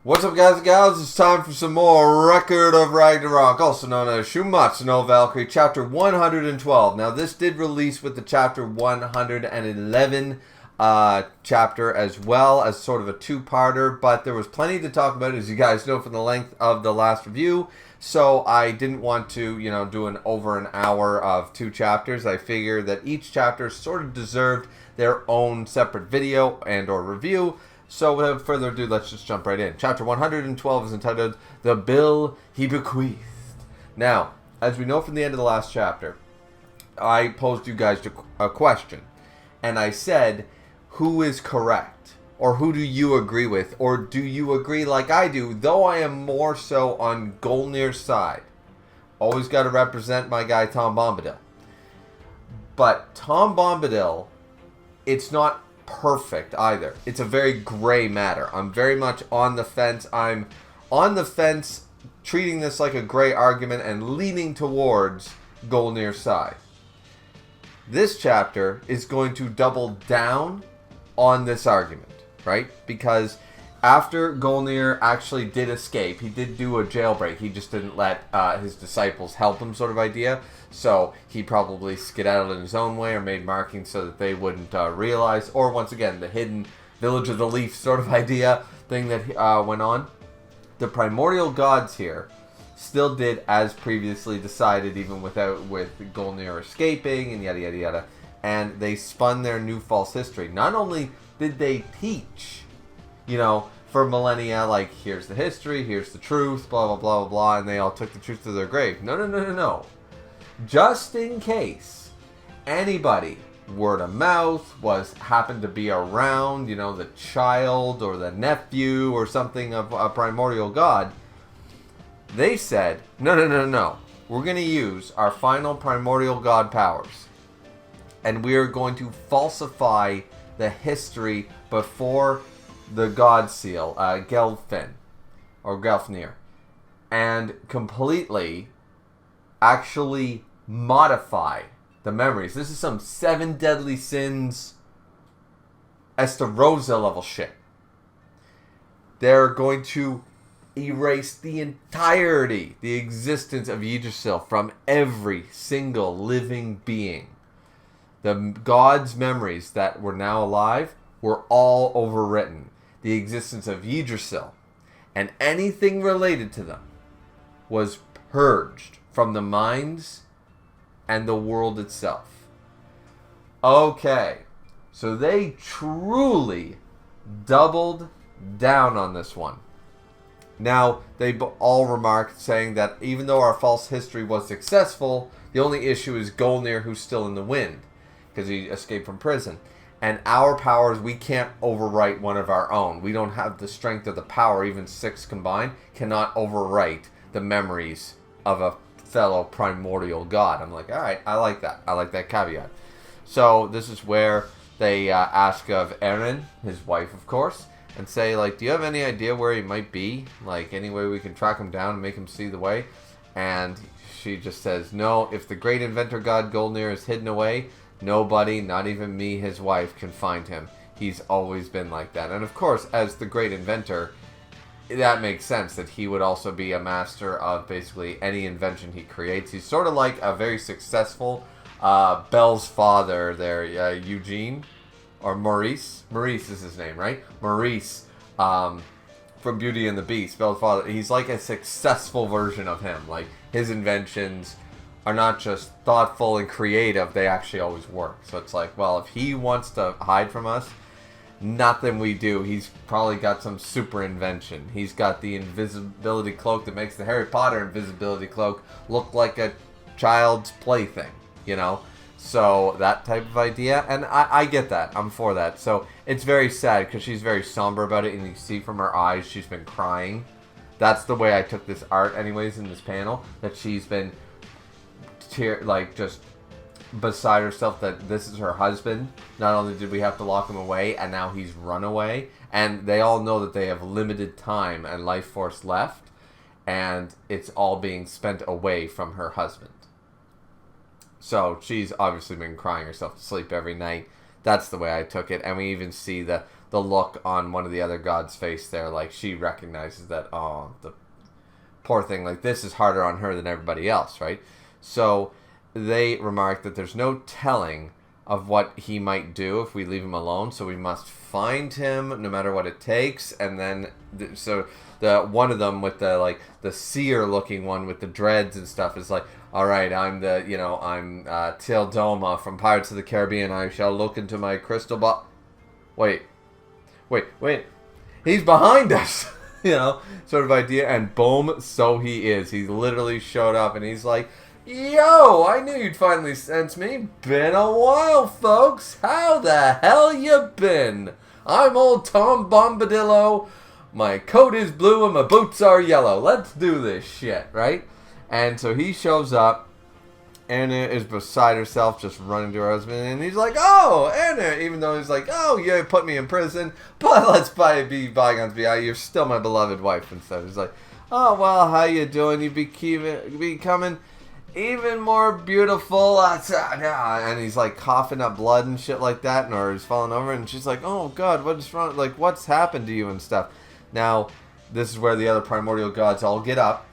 What's up, guys and gals? It's time for some more Record of Ragnarok, also known as Shuumatsu no Valkyrie, Chapter 112. Now, this did release with the Chapter 111 chapter as well as sort of a two-parter, but there was plenty to talk about, as you guys know from the length of the last review, so I didn't want to, do over an hour of two chapters. I figured that each chapter sort of deserved their own separate video and or review. So without further ado, let's just jump right in. Chapter 112 is entitled The Bill He Bequeathed. Now, as we know from the end of the last chapter, I posed you guys a question. And I said, who is correct? Or who do you agree with? Or do you agree like I do, though I am more so on Golnir's side? Always got to represent my guy Tom Bombadil. But Tom Bombadil, it's not perfect either. It's a very gray matter. I'm very much on the fence. I'm on the fence, treating this like a gray argument and leaning towards Golnir's side. This chapter is going to double down on this argument, right? Because after Golnir actually did escape, he did do a jailbreak. He just didn't let his disciples help him, sort of idea. So he probably skedaddled in his own way or made markings so that they wouldn't realize. Or once again, the hidden Village of the Leaf sort of idea thing that went on. The primordial gods here still did as previously decided, even with Golnir escaping and yada yada yada. And they spun their new false history. Not only did they teach, for millennia, like, here's the history, here's the truth, blah, blah, blah, blah, blah, and they all took the truth to their grave. No. Just in case anybody, word of mouth, happened to be around, the child or the nephew or something of a primordial god, they said, no. We're going to use our final primordial god powers. And we are going to falsify the history before the god seal, Gelfin, or Gelfnir, and completely actually modify the memories. This is some 7 deadly sins Estarossa level shit. They're going to erase the entirety, the existence of Yggdrasil from every single living being. The gods' memories that were now alive were all overwritten. The existence of Yggdrasil and anything related to them was purged from the minds and the world itself. Okay, so they truly doubled down on this one. Now, they all remarked, saying that even though our false history was successful, the only issue is Golnir, who's still in the wind, because he escaped from prison. And our powers, we can't overwrite one of our own. We don't have the strength of the power, even 6 combined, cannot overwrite the memories of a fellow primordial god. I'm like, alright, I like that. I like that caveat. So this is where they ask of Erin, his wife, of course, and say, like, do you have any idea where he might be? Like, any way we can track him down and make him see the way? And she just says, no, if the great inventor god Golnir is hidden away, nobody, not even me, his wife, can find him. He's always been like that. And of course, as the great inventor, that makes sense that he would also be a master of basically any invention he creates. He's sort of like a very successful Belle's father there, Eugene, or Maurice. Maurice is his name, right? Maurice from Beauty and the Beast, Belle's father. He's like a successful version of him. Like, his inventions are not just thoughtful and creative, they actually always work. So it's like, well, if he wants to hide from us, nothing we do. He's probably got some super invention. He's got the invisibility cloak that makes the Harry Potter invisibility cloak look like a child's plaything, So that type of idea, and I get that. I'm for that. So it's very sad because she's very somber about it, and you see from her eyes she's been crying. That's the way I took this art anyways in this panel, that she's been just beside herself that this is her husband. Not only did we have to lock him away, and now he's run away, and they all know that they have limited time and life force left, and it's all being spent away from her husband. So she's obviously been crying herself to sleep every night, That's the way I took it. And we even see the look on one of the other gods' face there. Like, she recognizes that, oh, the poor thing. Like, this is harder on her than everybody else, right? So they remark that there's no telling of what he might do if we leave him alone. So we must find him no matter what it takes. And then, so the one of them with the, like, the seer looking one with the dreads and stuff is like, all right, I'm Till Doma from Pirates of the Caribbean. I shall look into my crystal ball. Wait. He's behind us, sort of idea. And boom, so he is. He literally showed up, and he's like, yo, I knew you'd finally sense me. Been a while, folks. How the hell you been? I'm old Tom Bombadillo. My coat is blue and my boots are yellow. Let's do this shit, right? And so he shows up. Anna is beside herself, just running to her husband, and he's like, oh, Anna, even though he's like, oh, you put me in prison, but let's be bygones be. You're still my beloved wife and stuff. He's like, oh, well, how you doing? You becoming even more beautiful. And he's like coughing up blood and shit like that, or he's falling over, and she's like, oh, God, what's wrong? Like, what's happened to you and stuff? Now, this is where the other primordial gods all get up.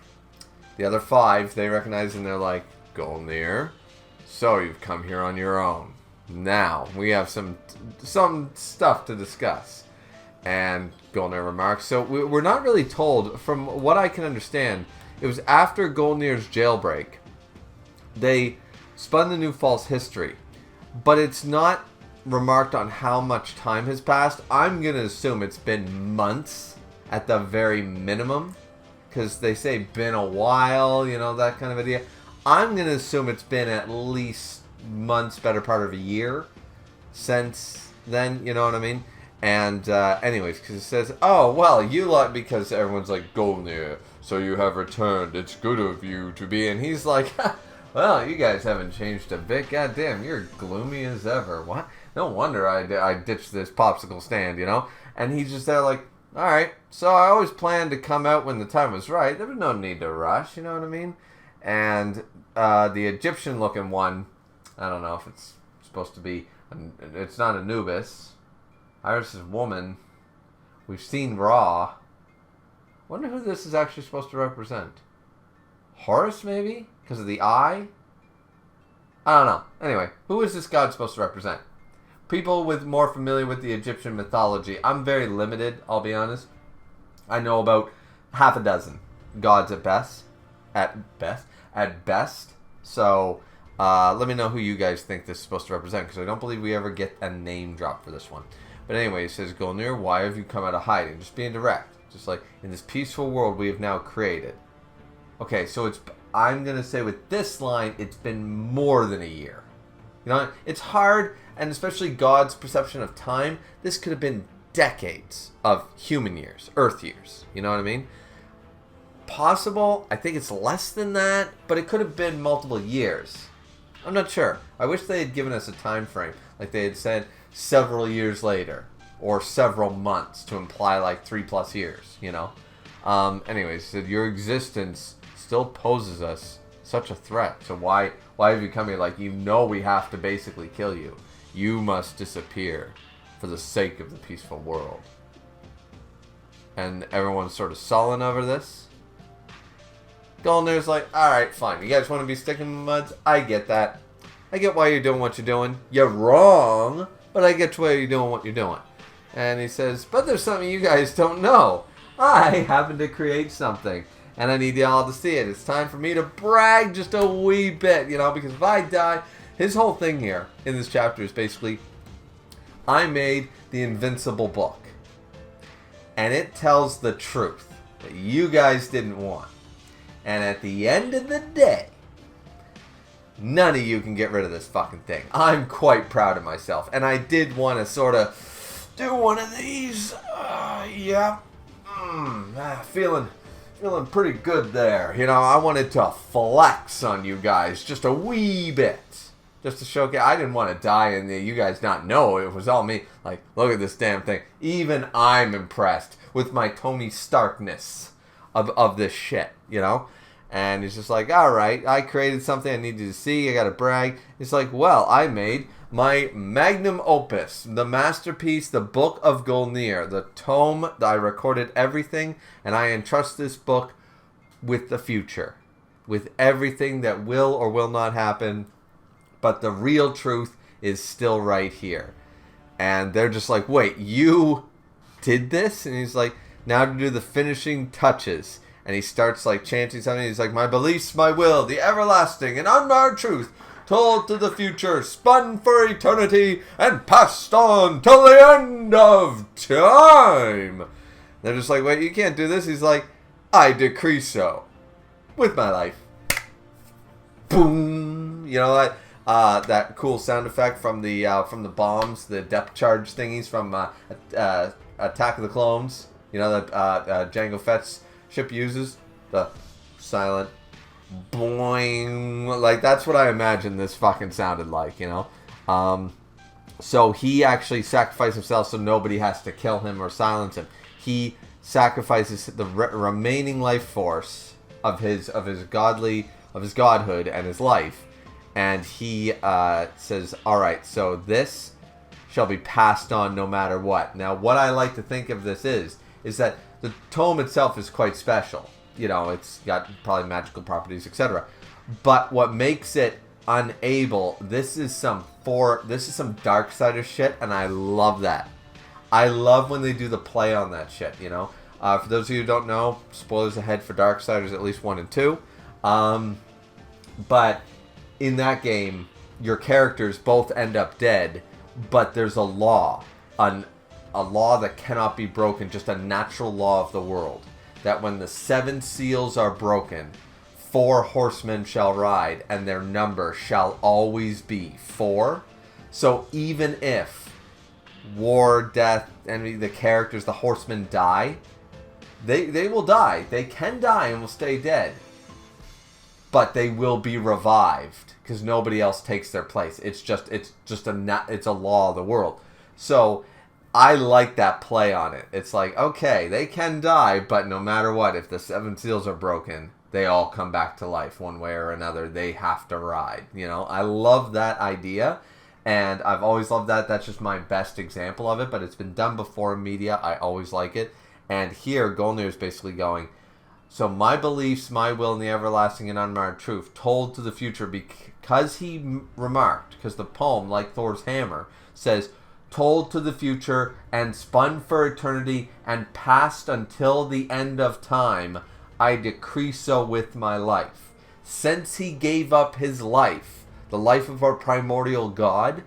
The other 5, they recognize, and they're like, Gulnir, so you've come here on your own. Now, we have some stuff to discuss. And Gulnir remarks, so we're not really told, from what I can understand, it was after Gulnir's jailbreak, they spun the new false history. But it's not remarked on how much time has passed. I'm going to assume it's been months at the very minimum. Because they say been a while, that kind of idea. I'm going to assume it's been at least months, better part of a year since then, you know what I mean? And anyways, because it says, oh, well, you like, because everyone's like, Gulnir, so you have returned. It's good of you to be. And he's like, well, you guys haven't changed a bit. God damn, you're gloomy as ever. What? No wonder I ditched this popsicle stand, And he's just there like, all right, so I always planned to come out when the time was right. There was no need to rush, you know what I mean? And the Egyptian-looking one, I don't know if it's supposed to be, it's not Anubis. Iris' woman. We've seen Ra. Wonder who this is actually supposed to represent. Horus, maybe? Because of the eye? I don't know. Anyway, who is this god supposed to represent? People more familiar with the Egyptian mythology. I'm very limited, I'll be honest. I know about half a dozen gods at best. At best. So, let me know who you guys think this is supposed to represent, because I don't believe we ever get a name drop for this one. But anyway, it says, Gulnir, why have you come out of hiding? Just being direct. Just like, in this peaceful world we have now created. Okay, so I'm going to say with this line, it's been more than a year. It's hard, and especially God's perception of time, this could have been decades of human years, Earth years. You know what I mean? Possible, I think it's less than that, but it could have been multiple years. I'm not sure. I wish they had given us a time frame, like they had said several years later, or several months to imply like 3+ years, Anyways, said your existence still poses us such a threat. So why have you come here? Like, we have to basically kill you. You must disappear for the sake of the peaceful world. And everyone's sort of sullen over this. Gulnir's like, alright, fine. You guys want to be sticking in the muds? I get that. I get why you're doing what you're doing. You're wrong, but I get why you're doing what you're doing. And he says, but there's something you guys don't know. I happen to create something, and I need y'all to see it. It's time for me to brag just a wee bit, because if I die, his whole thing here in this chapter is basically, I made the Invincible book. And it tells the truth that you guys didn't want. And at the end of the day, none of you can get rid of this fucking thing. I'm quite proud of myself. And I did want to sort of do one of these. Feeling pretty good there. I wanted to flex on you guys just a wee bit. Just to showcase. I didn't want to die and you guys not know it was all me. Like, look at this damn thing. Even I'm impressed with my Tony Starkness of this shit, And he's just like, all right, I created something I need you to see. I got to brag. It's like, well, I made my magnum opus, the masterpiece, the Book of Golnir, the tome that I recorded everything, and I entrust this book with the future, with everything that will or will not happen, but the real truth is still right here. And they're just like, wait, you did this? And he's like, now to do the finishing touches. And he starts like chanting something. He's like, my beliefs, my will, the everlasting and unmarred truth, told to the future, spun for eternity, and passed on till the end of time. They're just like, wait, you can't do this. He's like, I decree so, with my life. Boom. You know that that cool sound effect from the bombs, the depth charge thingies from Attack of the Clones. You know that Jango Fett's ship uses the silent boing. Like that's what I imagine this fucking sounded like. You know. So he actually sacrificed himself so nobody has to kill him or silence him. He sacrifices the remaining life force of his godhood and his life, and he says, all right, so this shall be passed on no matter what. Now what I like to think of this is that the tome itself is quite special. You know, it's got probably magical properties, etc. But what makes it unable, this is some Darksider shit, and I love that. I love when they do the play on that shit, you know. For those of you who don't know, spoilers ahead for Darksiders, at least 1 and 2. But in that game, your characters both end up dead, but there's a law, a law that cannot be broken, just a natural law of the world, that when the 7 seals are broken, 4 horsemen shall ride, and their number shall always be 4. So even if war, death, and the characters, the horsemen die, they will die. They can die and will stay dead. But they will be revived because nobody else takes their place. It's a law of the world. So I like that play on it. It's like, okay, they can die, but no matter what, if the 7 seals are broken, they all come back to life one way or another. They have to ride. You know, I love that idea, and I've always loved that. That's just my best example of it, but it's been done before in media. I always like it. And here, Golnir is basically going, so my beliefs, my will, and the everlasting and unmarred truth, told to the future, because he remarked, because the poem, like Thor's hammer, says, told to the future and spun for eternity and passed until the end of time, I decree so with my life. Since he gave up his life, the life of our primordial God,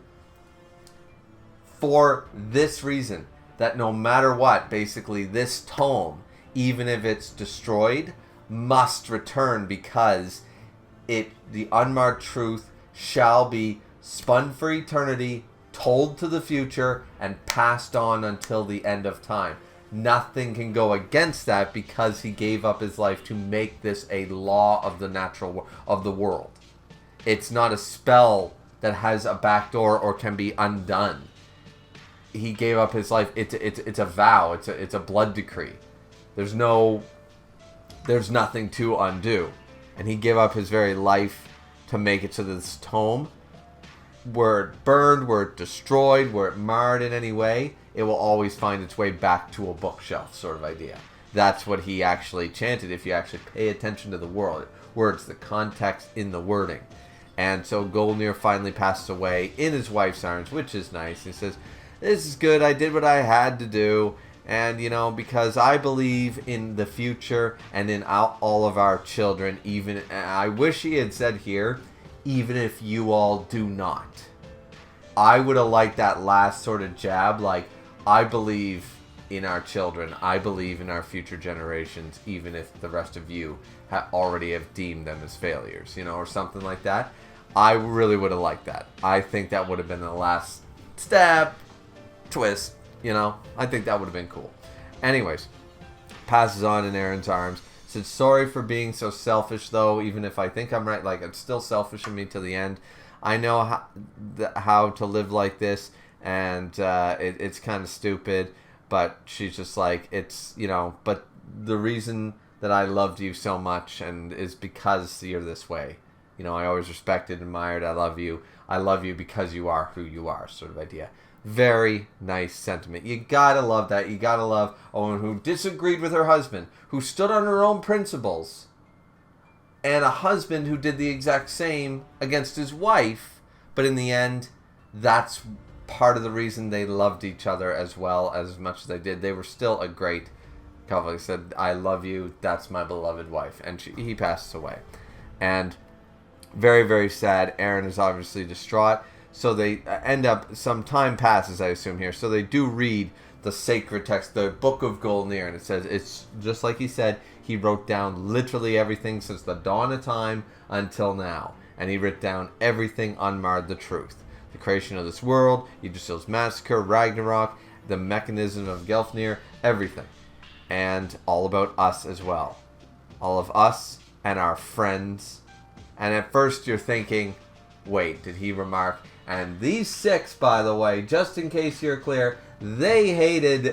for this reason, that no matter what, basically this tome, even if it's destroyed, must return, because the unmarked truth shall be spun for eternity, told to the future, and passed on until the end of time. Nothing can go against that, because he gave up his life to make this a law of the natural of the world. It's not a spell that has a backdoor or can be undone. He gave up his life. It's a vow. It's a blood decree. There's nothing to undo, and he gave up his very life to make it so that this tome, were it burned, were it destroyed, were it marred in any way, it will always find its way back to a bookshelf, sort of idea. That's what he actually chanted. If you actually pay attention to the words, the context in the wording. And so Golnir finally passes away in his wife's arms, which is nice. He says, this is good. I did what I had to do. And, you know, because I believe in the future and in all of our children, even, I wish he had said here, even if you all do not. I would have liked that last sort of jab, like, I believe in our children. I believe in our future generations, even if the rest of you already have deemed them as failures, you know, or something like that. I really would have liked that. I think that would have been the last step, twist, you know. I think that would have been cool. Anyways, passes on in Aaron's arms. Said, sorry for being so selfish, though, even if I think I'm right. Like, it's still selfish of me to the end. I know how to live like this, and it's kind of stupid, but she's just like, it's, you know, but the reason that I loved you so much and is because you're this way. You know, I always respected, admired, I love you. I love you because you are who you are, sort of idea. Very nice sentiment. You gotta love that. You gotta love a woman who disagreed with her husband, who stood on her own principles, and a husband who did the exact same against his wife, but in the end, that's part of the reason they loved each other as well as much as they did. They were still a great couple. He said, I love you, that's my beloved wife. And he passes away. And very, very sad. Aaron is obviously distraught. So they end up, some time passes, I assume, here. So they do read the sacred text, the Book of Golnir. And it says, it's just like he said, he wrote down literally everything since the dawn of time until now. And he wrote down everything unmarred, the truth. The creation of this world, Yggdrasil's massacre, Ragnarok, the mechanism of Gelfnir, everything. And all about us as well. All of us and our friends. And at first you're thinking, wait, did he remark? And these 6, by the way, just in case you're clear, they hated,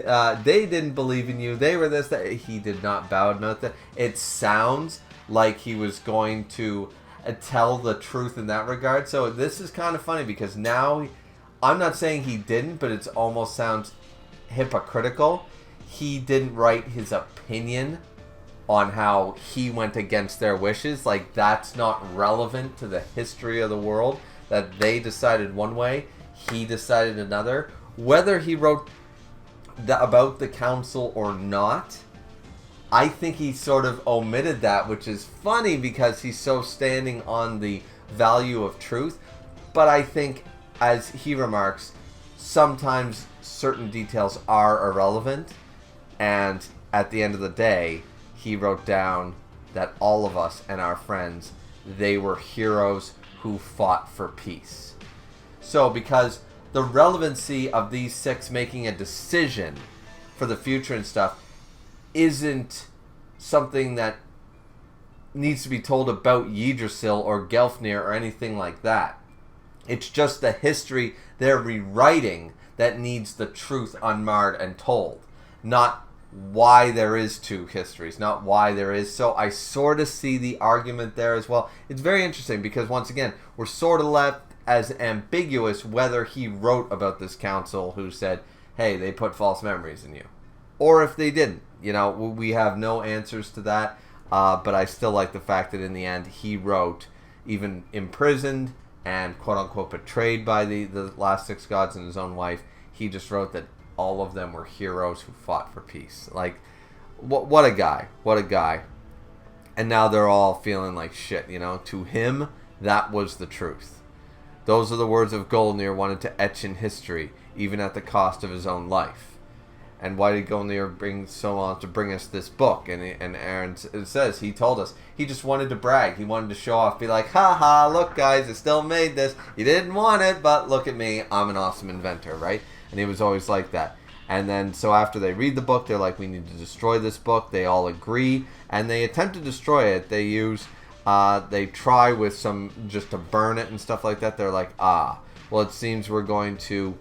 they didn't believe in you. They were this, that. He did not badmouth that. It sounds like he was going to tell the truth in that regard. So this is kind of funny because now, I'm not saying he didn't, but it almost sounds hypocritical. He didn't write his opinion on how he went against their wishes. Like, that's not relevant to the history of the world. That they decided one way, he decided another. Whether he wrote about the council or not, I think he sort of omitted that, which is funny because he's so standing on the value of truth. But I think, as he remarks, sometimes certain details are irrelevant. And at the end of the day, he wrote down that all of us and our friends, they were heroes who fought for peace. So because the relevancy of these 6 making a decision for the future and stuff isn't something that needs to be told about Yggdrasil or Gelfnir or anything like that. It's just the history they're rewriting that needs the truth unmarred and told. Not why there is 2 histories, not why there is. So I sort of see the argument there as well. It's very interesting because, once again, we're sort of left as ambiguous whether he wrote about this council who said, hey, they put false memories in you, or if they didn't. You know, we have no answers to that, but I still like the fact that in the end he wrote, even imprisoned and quote-unquote betrayed by the last 6 gods and his own wife, he just wrote that all of them were heroes who fought for peace. Like, what a guy. What a guy. And now they're all feeling like shit, you know. To him, that was the truth. Those are the words of Golnir wanted to etch in history, even at the cost of his own life. And why did Golnir bring so long to bring us this book? And Aaron says, he told us, he just wanted to brag. He wanted to show off, be like, haha, look guys, I still made this. You didn't want it, but look at me, I'm an awesome inventor, right? And he was always like that. And then, so after they read the book, they're like, we need to destroy this book. They all agree, and they attempt to destroy it. They use, they try with some, just to burn it and stuff like that. They're like, well, it seems we're going to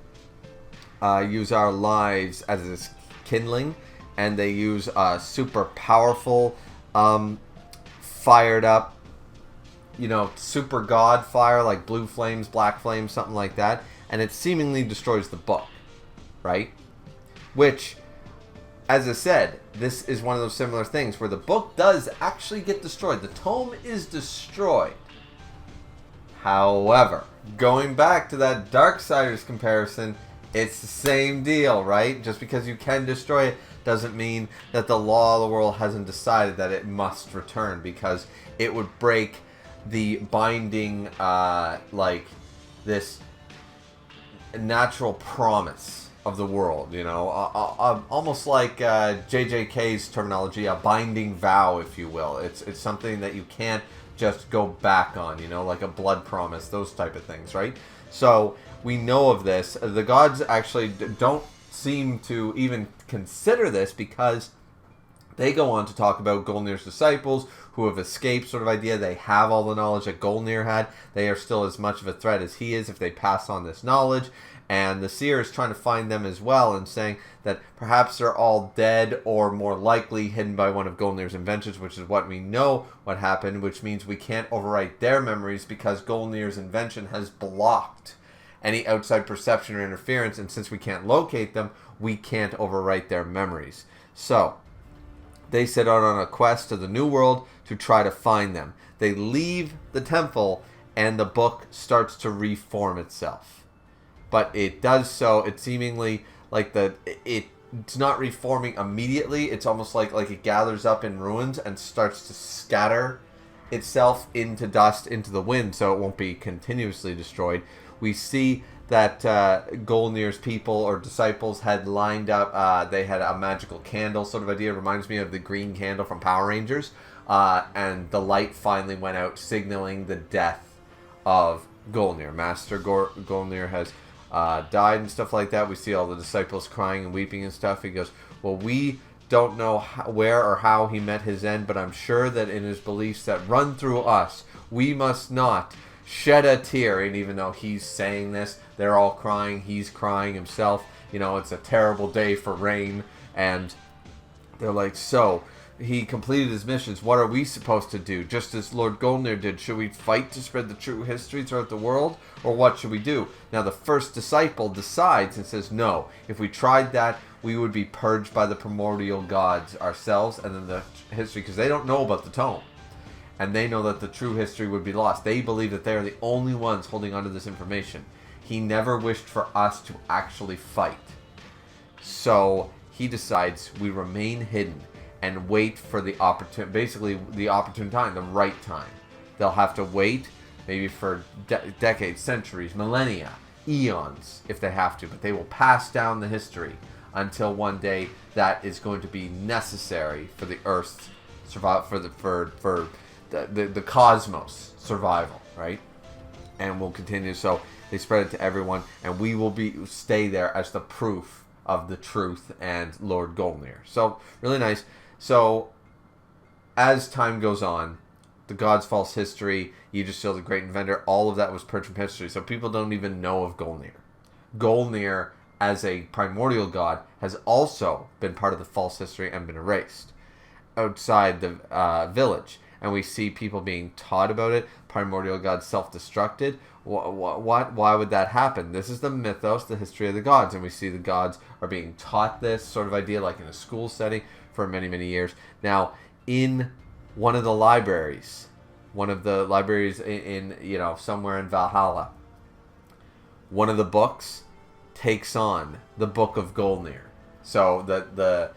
use our lives as this kindling. And they use super powerful, fired up, you know, super god fire, like blue flames, black flames, something like that. And it seemingly destroys the book. Right? Which, as I said, this is one of those similar things where the book does actually get destroyed. The tome is destroyed. However, going back to that Darksiders comparison, it's the same deal, right? Just because you can destroy it doesn't mean that the law of the world hasn't decided that it must return, because it would break the binding, like, this natural promise of the world, you know, almost like JJK's terminology, a binding vow, if you will. It's something that you can't just go back on, you know, like a blood promise, those type of things, right? So we know of this. The gods actually don't seem to even consider this, because They go on to talk about Golnir's disciples who have escaped, sort of idea. They have all the knowledge that Golnir had. They are still as much of a threat as he is if they pass on this knowledge. And the seer is trying to find them as well and saying that perhaps they're all dead or more likely hidden by one of Golnir's inventions, which is what we know what happened, which means we can't overwrite their memories because Golnir's invention has blocked any outside perception or interference. And since we can't locate them, we can't overwrite their memories. So they set out on a quest to the New World to try to find them. They leave the temple, and the book starts to reform itself. But it does so, it's seemingly like it's not reforming immediately. It's almost like it gathers up in ruins and starts to scatter itself into dust, into the wind, so it won't be continuously destroyed. We see that Golnir's people or disciples had lined up, they had a magical candle sort of idea. It reminds me of the green candle from Power Rangers. And the light finally went out, signaling the death of Golnir. Master Golnir has died and stuff like that. We see all the disciples crying and weeping and stuff. He goes, well, we don't know where or how he met his end, but I'm sure that in his beliefs that run through us, we must not shed a tear. And even though he's saying this, they're all crying. He's crying himself. You know, it's a terrible day for rain. And they're like, so he completed his missions. What are we supposed to do? Just as Lord Golnir did. Should we fight to spread the true history throughout the world? Or what should we do? Now the first disciple decides and says, no. If we tried that, we would be purged by the primordial gods ourselves and then the history. Because they don't know about the tome. And they know that the true history would be lost. They believe that they are the only ones holding onto this information. He never wished for us to actually fight. So he decides we remain hidden and wait for the opportune, basically the opportune time, the right time. They'll have to wait maybe for decades, centuries, millennia, eons if they have to, but they will pass down the history until one day that is going to be necessary for the Earth's survival, for the cosmos survival, right? And we'll continue. So they spread it to everyone, and we will stay there as the proof of the truth and Lord Golnir. So really nice. So as time goes on, the God's false history, Yggdrasil, the great inventor, all of that was purged from history. So people don't even know of Golnir. Golnir, as a primordial god, has also been part of the false history and been erased outside the village. And we see people being taught about it. Primordial god self-destructed. Why would that happen? This is the mythos, the history of the gods. And we see the gods are being taught this sort of idea like in a school setting for many, many years. Now, in one of the libraries in somewhere in Valhalla, one of the books takes on the Book of Golnir. So the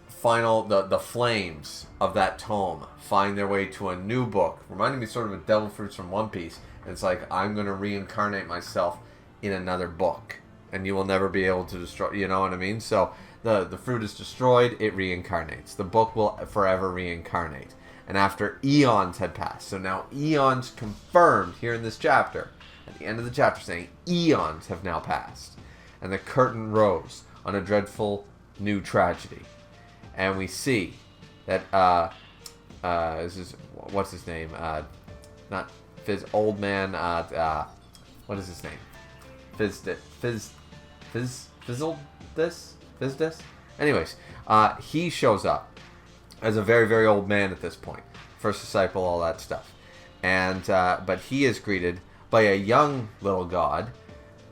flames of that tome find their way to a new book, reminding me sort of a Devil Fruits from One Piece. And it's like, I'm going to reincarnate myself in another book, and you will never be able to destroy, you know what I mean? So the fruit is destroyed, it reincarnates. The book will forever reincarnate. And after eons had passed, so now eons confirmed here in this chapter, at the end of the chapter saying eons have now passed. And the curtain rose on a dreadful new tragedy. And we see that, what's his name? Not Fizz, old man, what is his name? Fizdis? Anyways, he shows up as a very, very old man at this point. First disciple, all that stuff. And, but he is greeted by a young little god,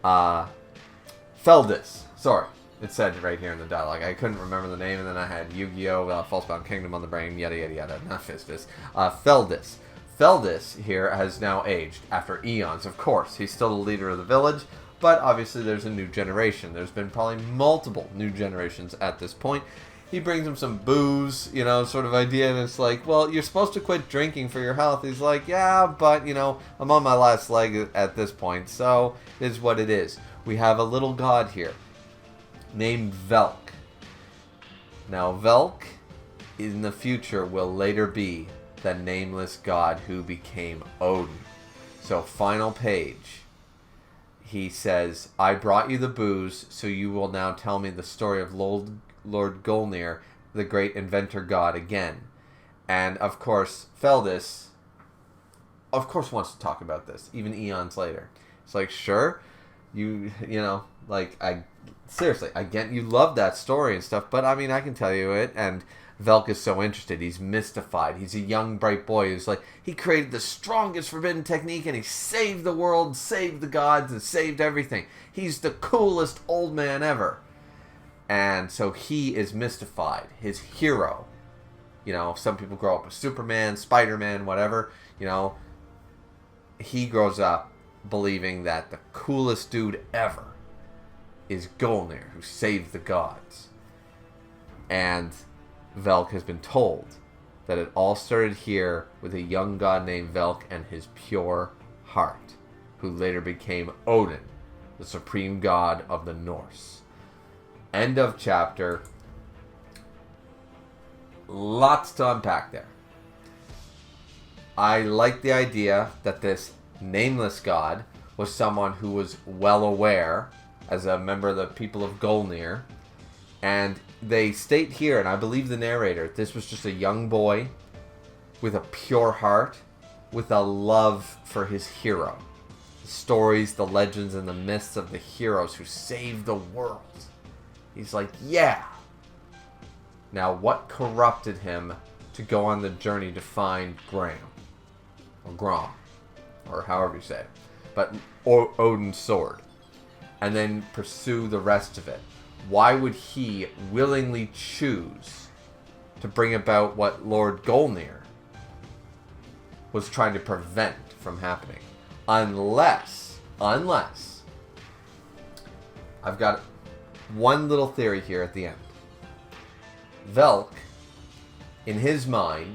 Feldis. Sorry, it said right here in the dialogue. I couldn't remember the name, and then I had Yu-Gi-Oh! Falsebound Kingdom on the brain, yada, yada, yada. Not Fizdis. Feldis. Feldis here has now aged after eons. Of course, he's still the leader of the village, but obviously there's a new generation. There's been probably multiple new generations at this point. He brings him some booze, sort of idea, and it's like, well, you're supposed to quit drinking for your health. He's like, yeah, but, I'm on my last leg at this point, so it is what it is. We have a little god here named Velk. Now, Velk in the future will later be the nameless god who became Odin. So, final page. He says, I brought you the booze, so you will now tell me the story of Lord Golnir, the great inventor god again. And, of course, Feldus, of course, wants to talk about this, even eons later. It's like, sure, you know, like, seriously, I get you love that story and stuff, but, I mean, I can tell you it, and Velk is so interested. He's mystified. He's a young, bright boy who's like, he created the strongest forbidden technique, and he saved the world, saved the gods, and saved everything. He's the coolest old man ever. And so he is mystified. His hero. You know, some people grow up with Superman, Spider-Man, whatever. You know, he grows up believing that the coolest dude ever is Golnir, who saved the gods. And Velk has been told that it all started here with a young god named Velk and his pure heart, who later became Odin, the supreme god of the Norse. End of chapter. Lots to unpack there. I like the idea that this nameless god was someone who was well aware as a member of the people of Golnir. And they state here, and I believe the narrator, this was just a young boy with a pure heart, with a love for his hero. The stories, the legends, and the myths of the heroes who saved the world. He's like, yeah. Now, what corrupted him to go on the journey to find Graham? Or Grom. Or however you say it. But Odin's sword. And then pursue the rest of it. Why would he willingly choose to bring about what Lord Golnir was trying to prevent from happening? Unless, I've got one little theory here at the end. Velk, in his mind,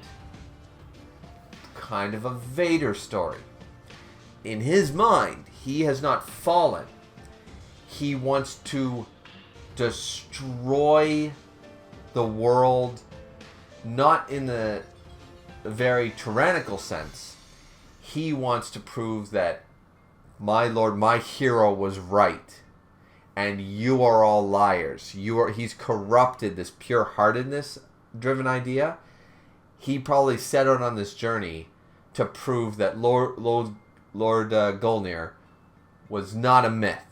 kind of a Vader story. In his mind, he has not fallen. He wants to destroy the world, not in the very tyrannical sense. He wants to prove that my lord, my hero was right, and you are all liars. He's corrupted this pure-heartedness driven idea. He probably set out on this journey to prove that Lord Golnir was not a myth,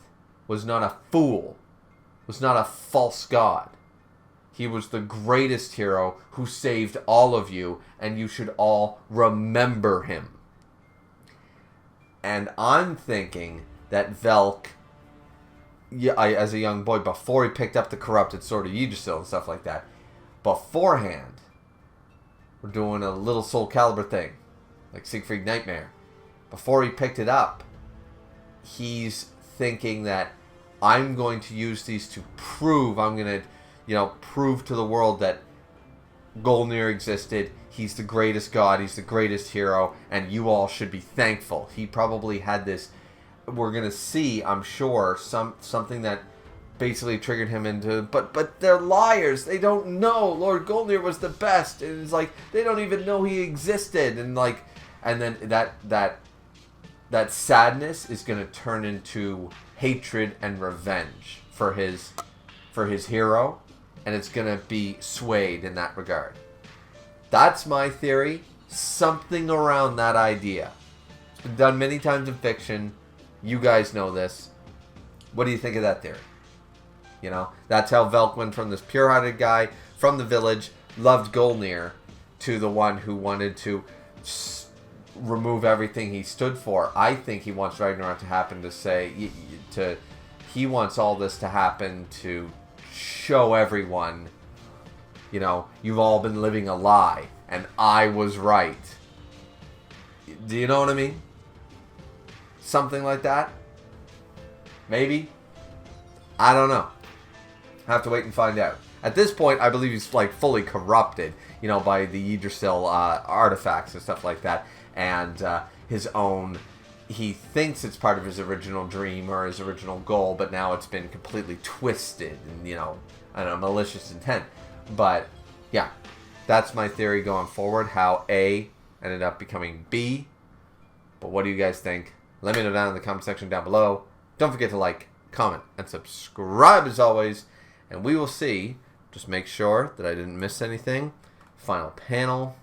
was not a fool, was not a false god. He was the greatest hero who saved all of you, and you should all remember him. And I'm thinking that Velk, as a young boy, before he picked up the corrupted sword of Yggdrasil and stuff like that, beforehand, we're doing a little Soul Calibur thing, like Siegfried Nightmare. Before he picked it up, he's thinking that I'm going to use these to prove, I'm going to, prove to the world that Golnir existed. He's the greatest god, he's the greatest hero, and you all should be thankful. He probably had this, we're going to see, I'm sure, something that basically triggered him into, but they're liars. They don't know Lord Golnir was the best. And it's like, they don't even know he existed. And then that sadness is going to turn into hatred and revenge for his hero, and it's going to be swayed in that regard. That's my theory. Something around that idea. It's been done many times in fiction. You guys know this. What do you think of that theory? That's how Velk went from this pure-hearted guy from the village, loved Golnir, to the one who wanted to remove everything he stood for. I think he wants Ragnarok to happen he wants all this to happen to show everyone, you've all been living a lie, and I was right. Do you know what I mean? Something like that? Maybe? I don't know. I have to wait and find out. At this point, I believe he's fully corrupted, by the Yggdrasil artifacts and stuff like that, and his own. He thinks it's part of his original dream or his original goal, but now it's been completely twisted and, malicious intent. But yeah, that's my theory going forward. How A ended up becoming B. But what do you guys think? Let me know down in the comment section down below. Don't forget to like, comment, and subscribe as always. And we will see to Just make sure that I didn't miss anything. Final panel.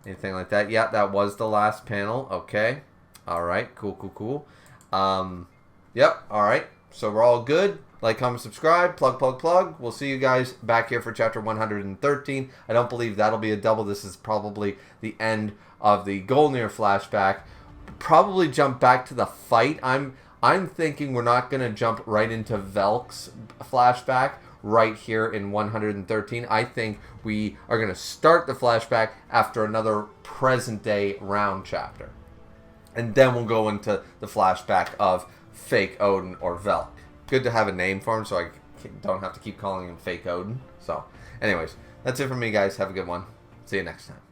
Anything like that. Yeah, that was the last panel. Okay. Alright. Cool, cool, cool. Yep. Alright. So we're all good. Like, comment, subscribe. Plug, plug, plug. We'll see you guys back here for chapter 113. I don't believe that'll be a double. This is probably the end of the Golnir flashback. Probably jump back to the fight. I'm thinking we're not going to jump right into Velk's flashback right here in 113. I think we are going to start the flashback after another present-day round chapter. And then we'll go into the flashback of Fake Odin or Velk. Good to have a name for him so I don't have to keep calling him Fake Odin. So, anyways, that's it from me, guys. Have a good one. See you next time.